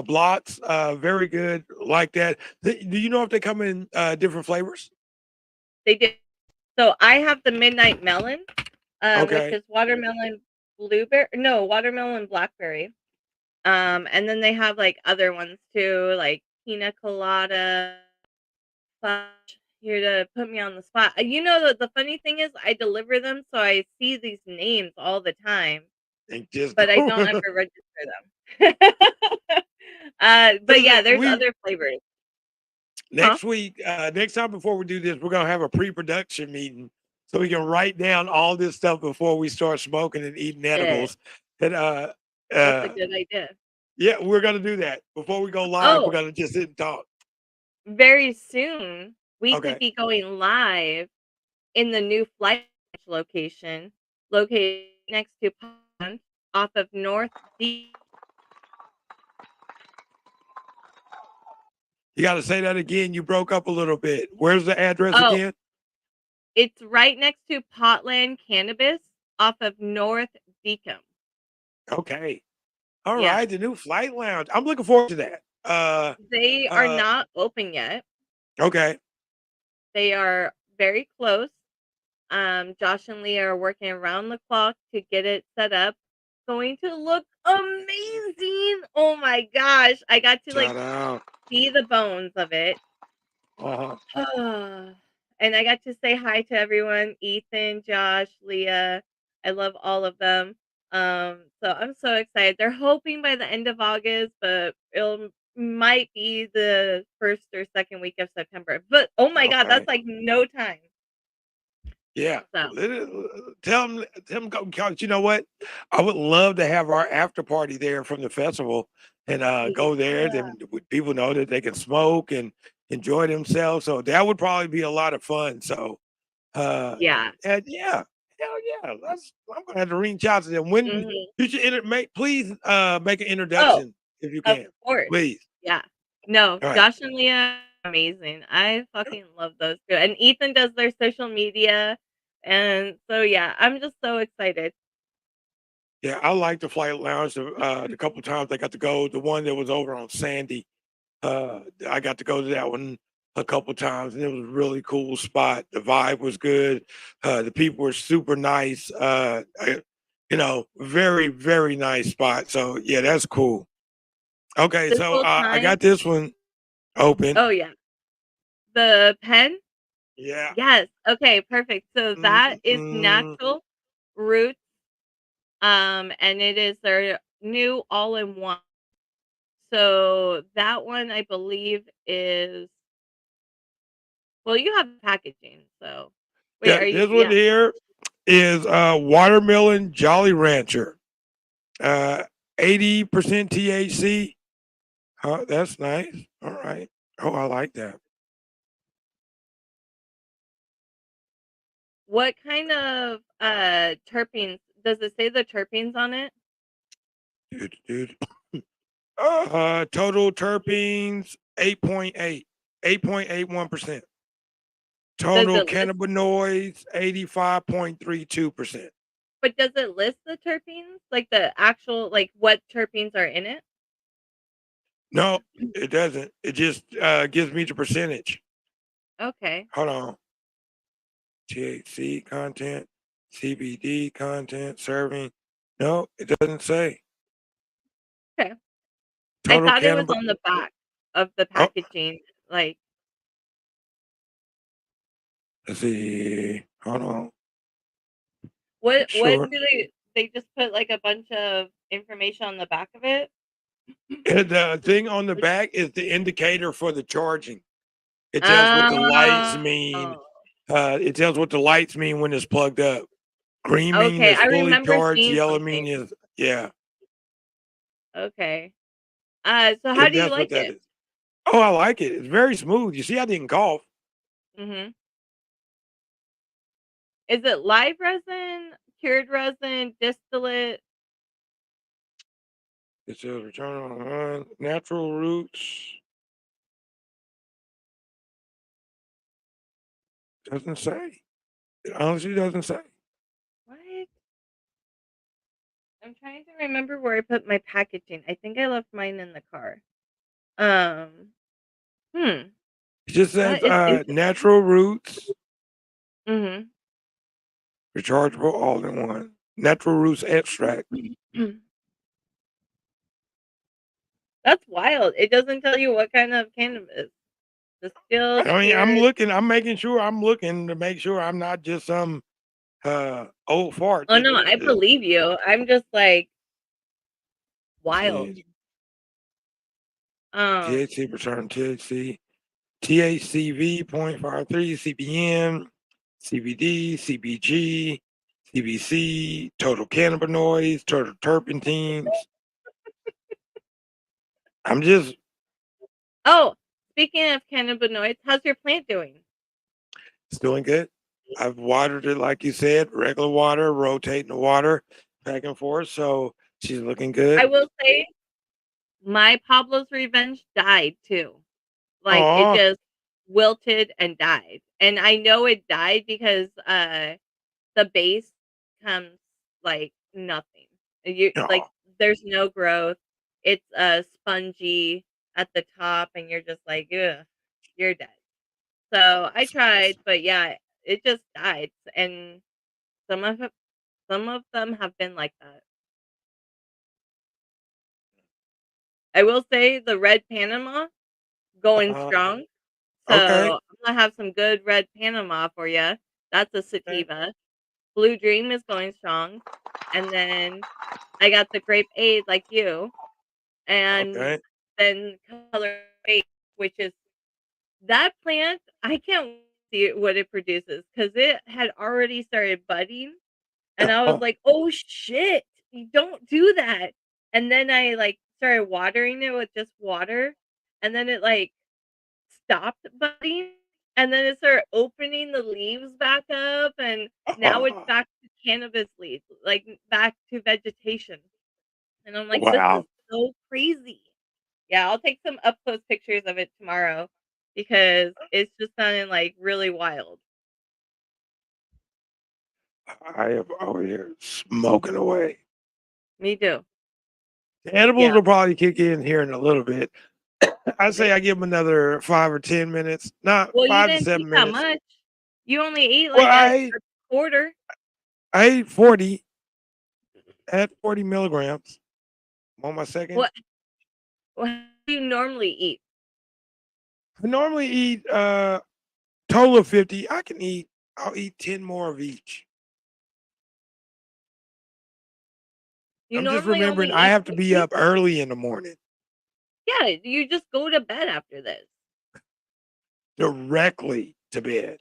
blocks, very good. Like that. Do you know if they come in different flavors? They did. So I have the Midnight Melon, which Okay. is watermelon blueberry. No, watermelon blackberry. And then they have like other ones too, like pina colada. Fudge. Here to put me on the spot. You know the funny thing is I deliver them, so I see these names all the time, And just but I don't don't. ever register them. But yeah, Listen, there's other flavors. Huh? next week, next time before we do this, we're gonna have a pre-production meeting so we can write down all this stuff before we start smoking and eating Yeah, edibles. And that's a uh, good idea. yeah, we're gonna do that before we go live. We're Oh, gonna just sit and talk. very soon we could Okay. be going live in the new flight location located next to Pond off of North D. You got to say that again. You broke up a little bit. Where's the address Oh, again? it's right next to Potland Cannabis off of North Deacon. Okay. All Yeah. right. The new flight lounge. I'm looking forward to that. They are Uh, not open yet. okay. They are very close. Josh and Leah are working around the clock to get it set up. Going to look amazing. Oh my gosh. I got to like Shout out. see the bones of it. And I got to say hi to everyone, Ethan, Josh, Leah. I love all of them. So I'm so excited. They're hoping by the end of August, but it might be the first or second week of September. But oh my god, Okay. that's like no time. Yeah. So Tell them go couch. You know what? I would love to have our after party there from the festival and go there. yeah. Then people know that they can smoke and enjoy themselves. So that would probably be a lot of fun. So Yeah. and yeah, hell yeah. I'm gonna have to reach out to them. When Mhm. you should please make an Oh, introduction if you of can. course. Please. Yeah. No, All right. Josh and Leah, amazing. I fucking love those two. And Ethan does their social media. And so yeah, I'm just so excited. Yeah, I like the Flight Lounge. The couple times I got to go, the one that was over on Sandy, I got to go to that one a couple times, and it was a really cool spot. The vibe was good. The people were super nice. Very, very nice spot. So yeah, that's cool. Okay, This so whole I time. got this one open. Oh yeah. The pen? Yeah. Yes. Okay, perfect. So that is Mm-mm. natural roots. And it is their new all-in-one. So that one I believe is well, you have packaging, so wait, Yeah, are you this one yeah. here is watermelon Jolly Rancher. Uh, 80% THC. Oh, that's nice. All right. Oh, I like that. What kind of terpenes does it say the terpenes on it? Dude. Total terpenes 8.8, 8.81%. Does Total it list cannabinoids 85.32%. but does it list the terpenes? Like the actual like what terpenes are in it? No, it doesn't. It just gives me the percentage. Okay. Hold on. THC content, CBD content, serving. No, it doesn't say. Okay. I Total thought it was cannabis. on the back of the Oh, packaging. Like let's see. Hold on. what Sure. do they just put like a bunch of information on the back of it? And the thing on the back is the indicator for the charging. It tells what the lights mean. Oh. It tells what the lights mean when it's plugged up. Green mean Okay, it's I fully remember charged. seeing Yellow something. mean is yeah. Okay. So how do you That's what like that it? is. Oh, I like it. It's very smooth. You see, I didn't cough. Mhm. Is it live resin, cured resin, distillate? It says return on natural roots. Doesn't say. It honestly doesn't say. What? I'm trying to remember where I put my packaging. I think I left mine in the car. Um, hmm, It just says that is interesting. natural roots, Mhm. rechargeable all in one. Natural roots extract. That's wild. It doesn't tell you what kind of cannabis. Distilled, I mean, cured. I'm making sure I'm looking to make sure I'm not just some old fart Oh that no, I believe you. I'm just like wild. see, Um, THC return THC, THCV 0.53, CBN, CBD, CBG, CBC, total cannabinoids, total terpenes. I'm just oh, speaking of cannabinoids, how's your plant doing? it's doing good. I've watered it like you said, regular water, rotating the water back and forth. So she's looking good. I will say my Pablo's Revenge died too. Like it Oh, just wilted and died. And I know it died because the base comes like nothing. You like oh, there's no growth. It's spongy at the top and you're just like, ugh, you're dead. So I tried, but yeah, it just died. And some of it, some of them have been like that. I will say the red Panama going uh, strong. Okay. So I'm gonna have some good red Panama for you. That's a Okay. sativa. Blue Dream is going strong, and then I got the Grape Aid like you, and Okay. then Color Aid, which is that plant. I can't see what it produces because it had already started budding, and I was Oh, like, "Oh shit, you don't do that." And then I like started watering it with just water, and then it like stopped budding, and then it started opening the leaves back up, and now it's back to cannabis leaves, like back to vegetation. And I'm like, this is wow. so crazy. Yeah, I'll take some up close pictures of it tomorrow because it's just sounding like really wild. I am over here smoking away. Me too. The edibles Yeah. will probably kick in here in a little bit. I say They, I give them another 5 or 10 minutes. Not well, you five to didn't take seven that minutes. much. You only ate Well, like a quarter. I ate 40 at 40 milligrams. I'm on my second. What? What do you normally eat? I normally eat total of 50. I'll eat 10 more of each. You I'm just normally only remembering I eat have to be 50? up early in the morning Yeah, you just go to bed after this. directly to bed.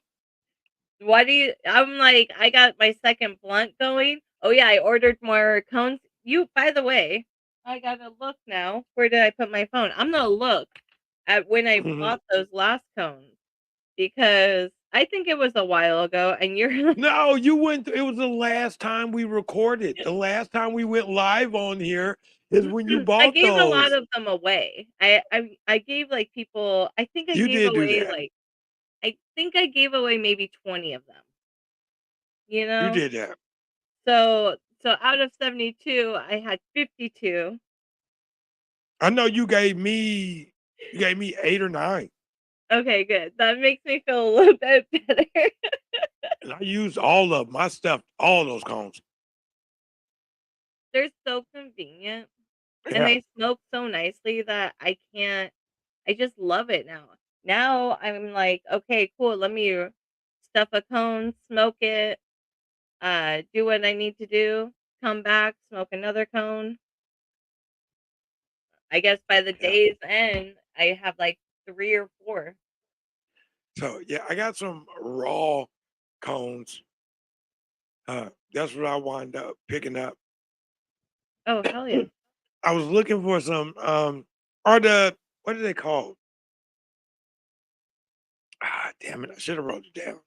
Why do you I'm like, I got my second blunt going. Oh yeah, I ordered more cones. You by the way, I gotta look now. Where did I put my phone? I'm gonna look at when I Mhm. bought those last cones because I think it was a while ago and you're like No, you went. It was the last time we recorded. The last time we went live on here is when you I bought gave a lot those. of them away. I gave like people I think I You gave did do away that. like I think I gave away maybe 20 of them, you You know? did that. So out of 72, I had 52. I know you gave me. You gave me 8 or 9, Okay, good. That makes me feel a little bit better. and I used all of my stuff. All those cones. They're so convenient and Yeah. they smoke so nicely that I just love it now. Now I'm like, okay, cool. Let me stuff a cone, smoke it, do what I need to do, come back, smoke another cone. I guess by the Yeah. day's end, I have like 3 or 4. So yeah, I got some raw cones. That's what I wind up picking up. Oh, hell yeah. I was looking for some. Are the what are they called? Ah, damn it! I should have wrote it down.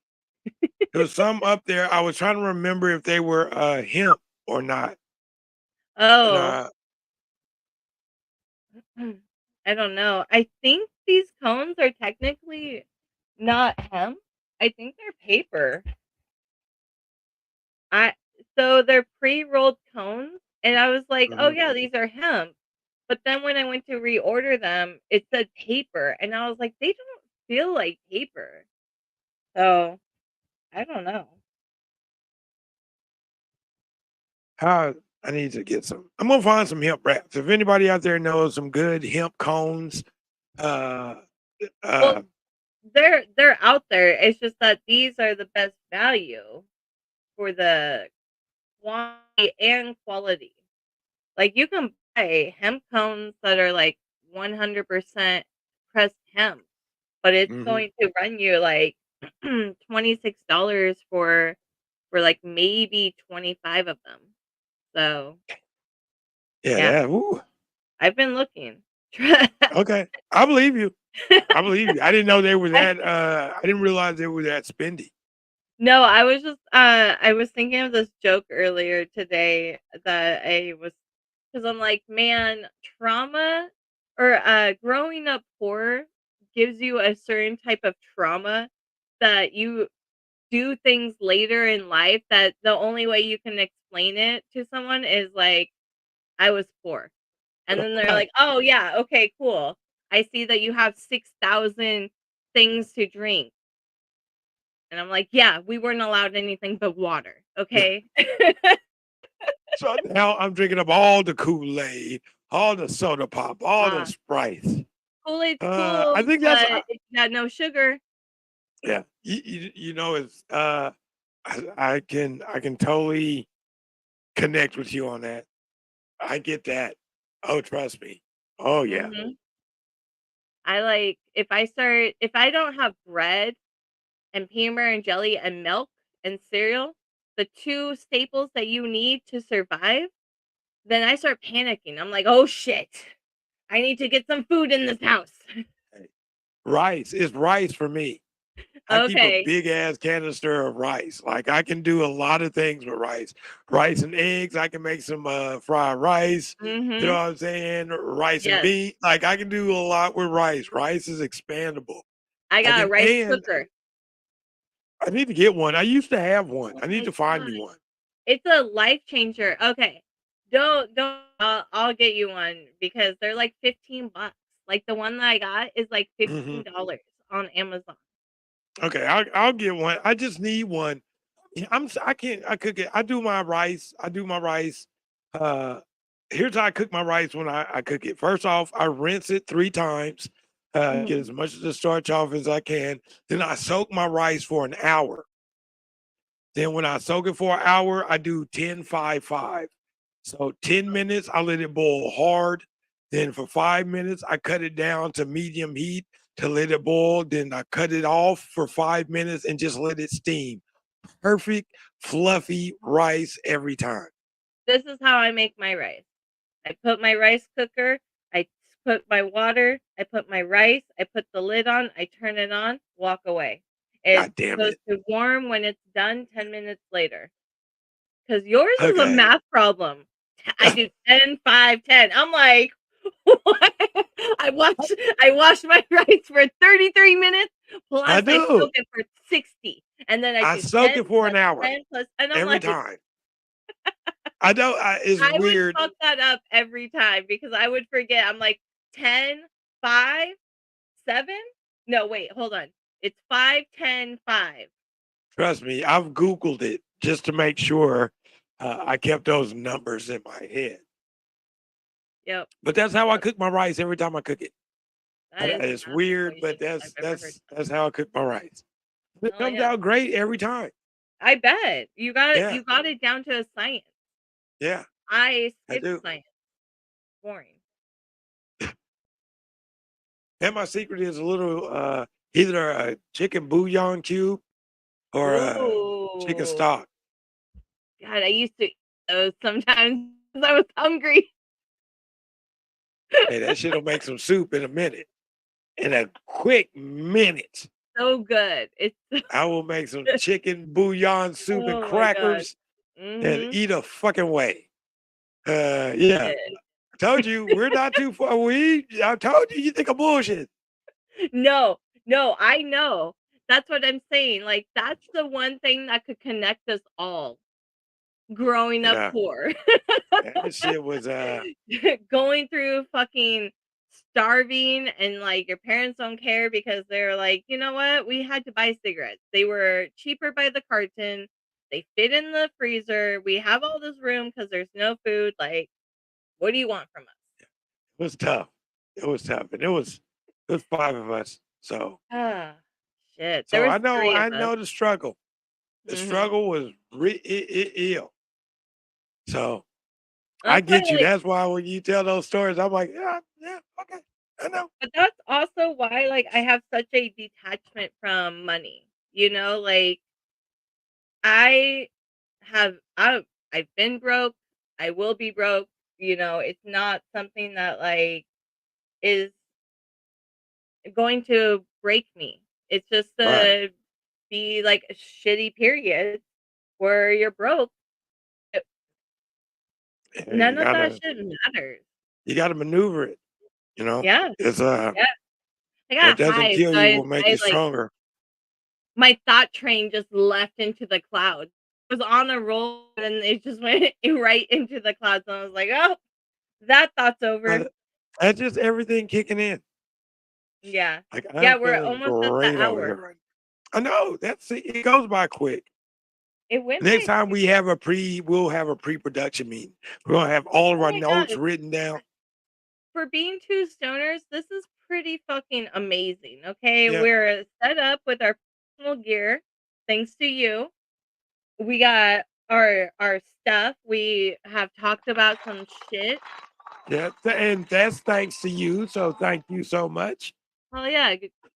There was some up there. I was trying to remember if they were hemp or not. And Oh, I don't know. I think these cones are technically not hemp. I think they're paper. I so they're pre-rolled cones, and I was like, "Oh mhm. yeah, these are hemp." But then when I went to reorder them, it said paper, and I was like, "They don't feel like paper." So I don't know. How I need to get some. I'm gonna find some hemp wraps. If anybody out there knows some good hemp cones, uh, Well, uh, they're out there. It's just that these are the best value for the quantity and quality. Like you can buy hemp cones that are like 100% pressed hemp, but it's mhm. going to run you like $26 for like maybe 25 of them. So, Yeah, yeah, that. Ooh, I've been looking. okay, I believe you. I believe you. I didn't know they were I, that. I didn't realize they were that spendy. no, I was just I was thinking of this joke earlier today that I was because I'm like, man, trauma or growing up poor gives you a certain type of trauma that you do things later in life that the only way you can explain it to someone is like, I was poor. And then they're like, oh, yeah, okay, cool. I see that you have 6,000 things to drink. And I'm like, yeah, we weren't allowed anything but water. Okay. So now I'm drinking up all the Kool Aid, all the soda pop, all the Ah, Sprites. Kool-Aid's I cool, think that's but it's got no sugar. yeah. You know, it's I can totally connect with you on that. I get that. Oh, trust me. Oh yeah. Mhm. I like if I don't have bread and peanut butter and jelly and milk and cereal, the 2 staples that you need to survive, then I start panicking. I'm like, "Oh shit. I need to get some food in this house." Rice. It's rice for me. I keep a Okay. big ass canister of rice. Like I can do a lot of things with rice. Rice and eggs. I can make some fried rice. You know Mhm. what I'm saying? Rice and Yes. bean. Like I can do a lot with rice. Rice is expandable. I I got a can rice and cooker. I need to get one. I used to have one. Oh I need my to find god. me one. It's a life changer. Okay. Don't I'll get you one because they're like 15 bucks. Like the one that I got is like Hmm. $15 on Amazon. Okay, I'll get one. I just need one. Yeah, I can't I cook it. I do my rice. I do my rice. Uh Here's how I cook my rice when I cook it. First off, I rinse it 3 times, get Mhm. as much of the starch off as I can. Then I soak my rice for an hour. Then when I soak it for an hour, I do 10-5-5. So 10 minutes, I let it boil hard. Then for 5 minutes, I cut it down to medium heat to let it boil. Then I cut it off for 5 minutes and just let it steam. Perfect, fluffy rice every time. This is how I make my rice. I put my rice cooker, I put my water, I put my rice, I put the lid on, I turn it on, walk away. It God damn goes it. to warm when it's done 10 minutes later. Because yours is a Okay. math problem. I do 10, 5, 10. I'm like, what? I wash my rice for 33 minutes I plus I do. soak it for 60. And then I I do soak 10 it for plus an hour 10 plus and I'm every like, time. I know it's I would weird. fuck that up every time because I would forget. I'm like 10, 5, 7. No, wait, hold on. It's 5, 10, 5. Trust me, I've Googled it just to make sure I kept those numbers in my head. Yep. But that's how I cook my rice every time I cook it. That is the It's math weird, but equation I've ever heard. that's how I cook my rice. It Oh comes yeah. out great every time. I bet. Yeah, You got it down to a science. yeah, I I skipped do. science. Boring. And my secret is a little either a chicken bouillon cube or a chicken Ooh. stock. God, I used to eat those sometimes 'cause I was hungry. Hey, that shit'll make some soup in a minute. In a quick minute, So good. It's I will make some chicken bouillon soup and oh my god. crackers and Mhm. eat a fucking way. Yeah. Shit. I told you we're not too far. I told you think I'm bullshit. No, no, I know. That's what I'm saying. Like that's the one thing that could connect us all growing up Yeah. poor. That shit was Going through fucking starving and like your parents don't care because they're like, you know what? We had to buy cigarettes. They were cheaper by the carton. They fit in the freezer. We have all this room because there's no food. Like, what do you want from us? it was tough. It was tough. And it was 5 of us. So Ah, shit. There so was three of I us. know the struggle. The Hmm. struggle was ill. So I That's why, get you. like, That's why when you tell those stories, I'm like, yeah, yeah, okay. I know. but that's also why, like, I have such a detachment from money. You know, like I I've been broke. I will be broke. You know, it's not something that like is going to break me. It's just Right. to be like a shitty period where you're broke. Uh, Yeah, None of that shit matters. you gotta maneuver it, you know? Yeah, It's yeah. I what got doesn't high, kill so you will make I you like stronger. my thought train just left into the clouds. I was on a roll and it just went right into the clouds, and I was like, oh, that thought's over. That's just everything kicking in. Yeah. Like Yeah, I'm we're feeling almost at the great over here hour. right now. I know it goes by quick. It went Next by time quick. we'll have a pre-production meeting. We're gonna have all of Oh our my notes god. written down. For being 2 stoners, this is pretty fucking amazing. Okay, Yeah, we're set up with our personal gear, thanks to you. We got our stuff. We have talked about some shit. yeah, and that's thanks to you. So thank you so much. Oh yeah,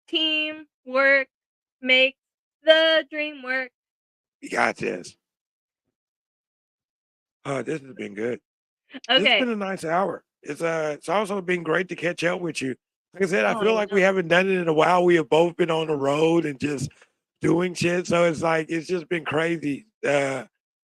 team work makes the dream work. You got this. This has been good. This has Okay. been a nice hour. It's also been great to catch up with you. Like I said, I Oh, feel I like we know. haven't done it in a while. We have both been on the road and just doing shit. So it's like it's just been crazy.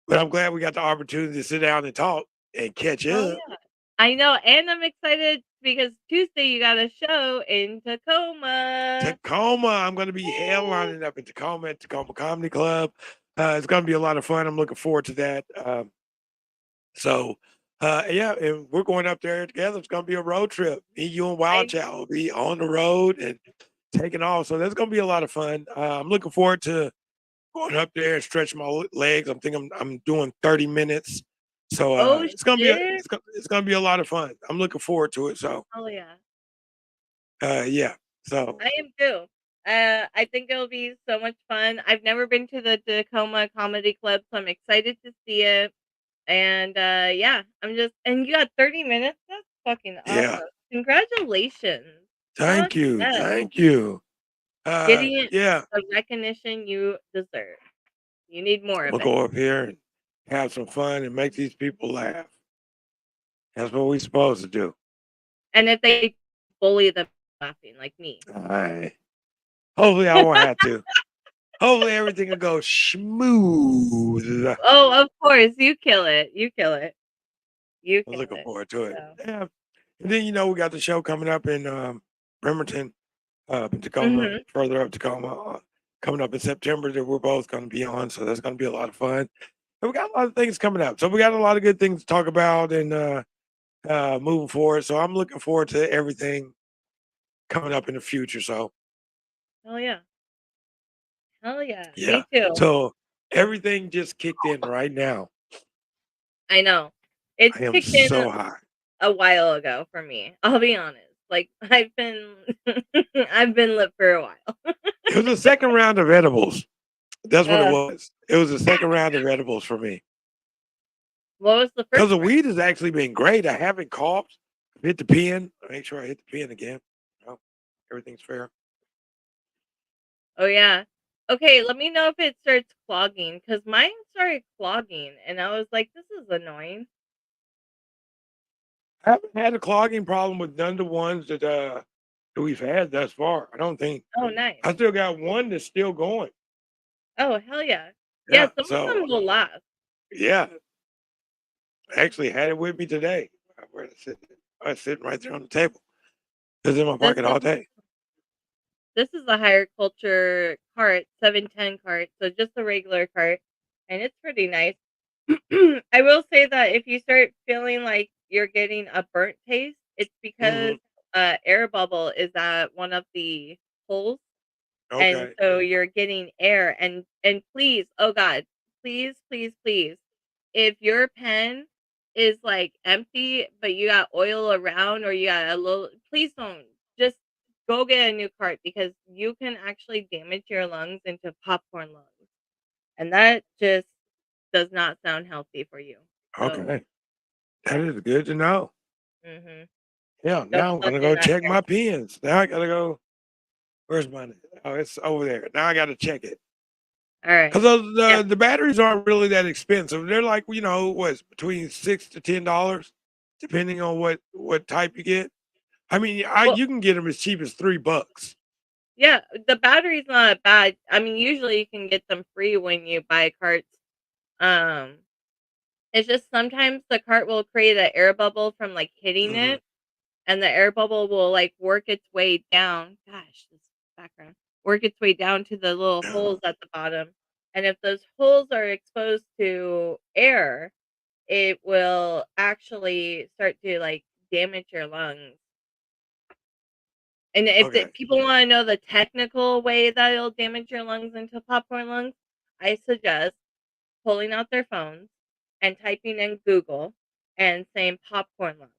But I'm glad we got the opportunity to sit down and talk and catch Oh up. yeah. I know, and I'm excited because Tuesday you got a show in Tacoma. Tacoma, I'm going to be Yay. headlining up in Tacoma at Tacoma Comedy Club. It's going to be a lot of fun. I'm looking forward to that. Yeah, and we're going up there together. It's going to be a road trip. Me, you, and Wild I Child will be on the road and taking off. So that's going to be a lot of fun. I'm looking forward to going up there and stretching my legs. I'm thinking I'm doing 30 minutes. So oh it's gonna be shit. it's gonna be a lot of fun. I'm looking forward to it. So Oh yeah. yeah. So I am too. I think it'll be so much fun. I've never been to the Tacoma Comedy Club, so I'm excited to see it. And yeah, I'm just and you got 30 minutes? That's fucking yeah. awesome. Congratulations. Fuck Thank you. yes. Thank you. Getting Yeah. the recognition you deserve. You need more I'm of gonna it. go up here and have some fun and make these people laugh. That's what we're supposed to do. And if they bully them laughing like me. All right. Hopefully I won't have to. Hopefully everything will go smooth. Oh, of course. You kill it. You kill it. You I'm kill looking it. forward to it. So Yeah. And then we got the show coming up in Bremerton, in Tacoma, mhm. further up Tacoma, coming up in September that we're both going to be on. So that's going to be a lot of fun. And we got a lot of things coming up. So we got a lot of good things to talk about and moving forward. So I'm looking forward to everything coming up in the future. So Hell yeah. Hell yeah. yeah. Me too. So everything just kicked in right now. I know. It's I am kicked in so high. a while ago for me. I'll be honest. Like I've been I've been lit for a while. It was a second round of edibles. That's what it Uh, was. It was a second round of edibles for me. what was the Because first the round? weed has actually been great. I haven't coughed. I've hit the pen. I make sure I hit the pen again. No, everything's fair. Oh yeah. Okay, let me know if it starts clogging because mine started clogging and I was like, this is annoying. I haven't had a clogging problem with none of the ones that we've had thus far. I don't think. Oh nice. I still got one that's still going. Oh hell yeah. Yeah, Yeah. some of So them will last. yeah, I actually had it with me today. Where did I sit? I was sitting right there on the table. It was in my This pocket is all day. this is a higher culture cart, 710 cart, so just a regular cart, and it's pretty nice. I will say that if you start feeling like you're getting a burnt taste, it's because Hmm. air bubble is at one of the holes, and Okay. so you're getting air. And please, oh God, please, please, please, if your pen is like empty, but you got oil around or you got a little, please don't just go get a new cart because you can actually damage your lungs into popcorn lungs, and that just does not sound healthy for you. So, Okay. That is good to know. mhm, Yeah. don't Now I'm suck gonna in go that check air. my pens. Now I gotta go. Where's mine? Oh, it's over there. Now I gotta check it. All right. Because Yeah. the batteries aren't really that expensive. They're like what's between $6 to $10, depending on what type you get. I mean, Well, you can get them as cheap as $3. yeah, the battery's not bad. I mean, usually you can get them free when you buy carts. Um, it's just sometimes the cart will create an air bubble from like hitting Hmm. it, and the air bubble will like work its way down. Gosh, this background work its way down to the little Yeah. holes at the bottom. And if those holes are exposed to air, it will actually start to like damage your lungs. And if the Okay. people want to know the technical way that it'll damage your lungs into popcorn lungs, I suggest pulling out their phones and typing in Google and saying popcorn lungs.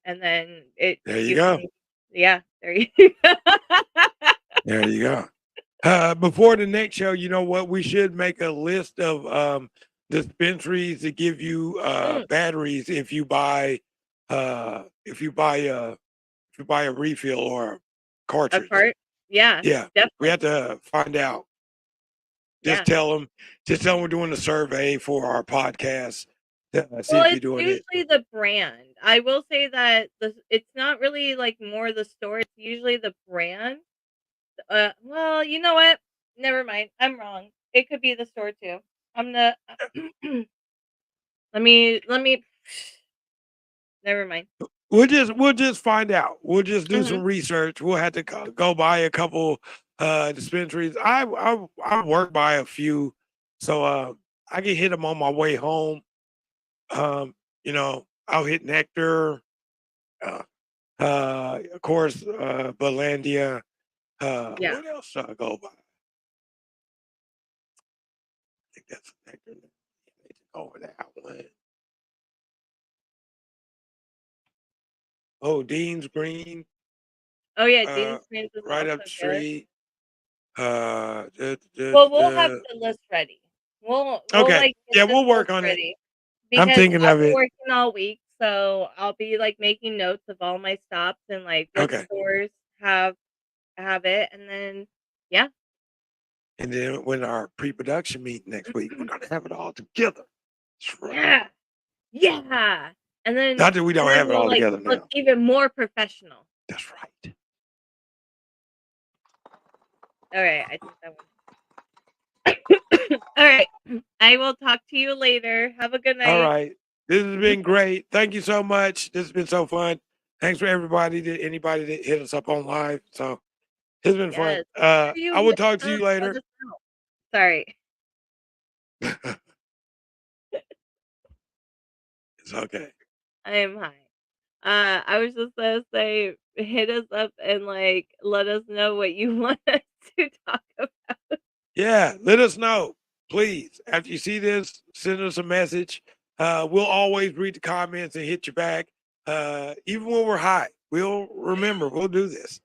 And then it There you you can go. Yeah, there you go. There you go. Before the next show, you know what? We should make a list of dispensaries to give you Mm, batteries if you buy a refill or a a cartridge. cart? Yeah, Yeah, we definitely. have to find out. Just Yeah. tell them, we're doing a survey for our podcast to see Well, if you're it's doing it. usually the brand. I will say that it's not really like more the store. It's usually the brand. Well, you know what? Never mind. I'm wrong. It could be the store too. I'm the. let me. Never mind. We'll just find out. We'll just do Hmm. some research. We'll have to go by a couple dispensaries. I work by a few, so I can hit them on my way home. I'll hit Nectar, uh, of course, Belandia. Yeah. What else should I go by? I think that's Nectar. Over that one. Oh, Dean's Green, Oh yeah, uh, Dean's Greens is right also up the good. street. Well, we'll have the list ready. We'll Okay, like get yeah, this we'll list work on it. ready I'm because thinking I'll of be it. working all week, so I'll be like making notes of all my stops and like what Okay. stores have it, and then yeah, And then when our pre-production meeting next week, we're gonna have it all together. That's right. yeah, yeah, and then Not that we don't have it we'll all like together look now. even more professional. That's right. All right, I think that one. All right, I will talk to you later. Have a good All night. right. This has been great. Thank you so much. This has been so fun. Thanks for anybody that hit us up on live. So it's been fun. Yes. Make sure I you will talk to you let later. us know. Sorry. It's okay. I am high. I was just gonna say, hit us up and like let us know what you want us to talk about. Yeah, let us know, please. After you see this, send us a message. We'll always read the comments and hit you back. Even when we're high, we'll remember. We'll do this.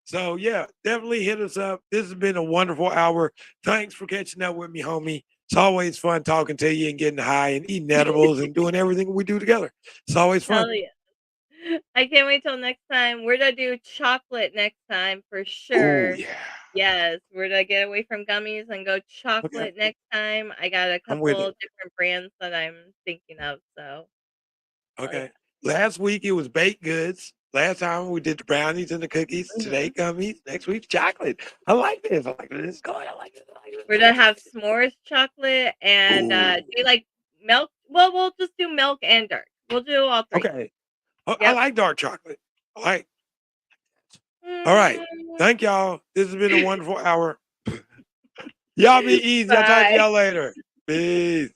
So yeah, definitely hit us up. This has been a wonderful hour. Thanks for catching up with me, homie. It's always fun talking to you and getting high and eating edibles and doing everything we do together. It's always fun. Hell yeah. I can't wait till next time. We're gonna do chocolate next time for Oh sure. yeah. Yes, we're gonna get away from gummies and go Okay, chocolate next time. I got a I'm with couple it. different brands that I'm thinking of, so hell yeah. Okay. Last week it was baked goods. Last time we did the brownies and the cookies. Today Mhm. gummies. Next week chocolate. I like this. I like this. Go ahead. I like this. I like We're this. gonna have s'mores chocolate and Ooh. do you like milk? Well, we'll just do milk and dark. We'll do all three. Okay. I Yep. like dark chocolate. I like. All right. Mm. Thank y'all. This has been a wonderful hour. Y'all be easy. I'll talk to Bye. y'all later. Peace.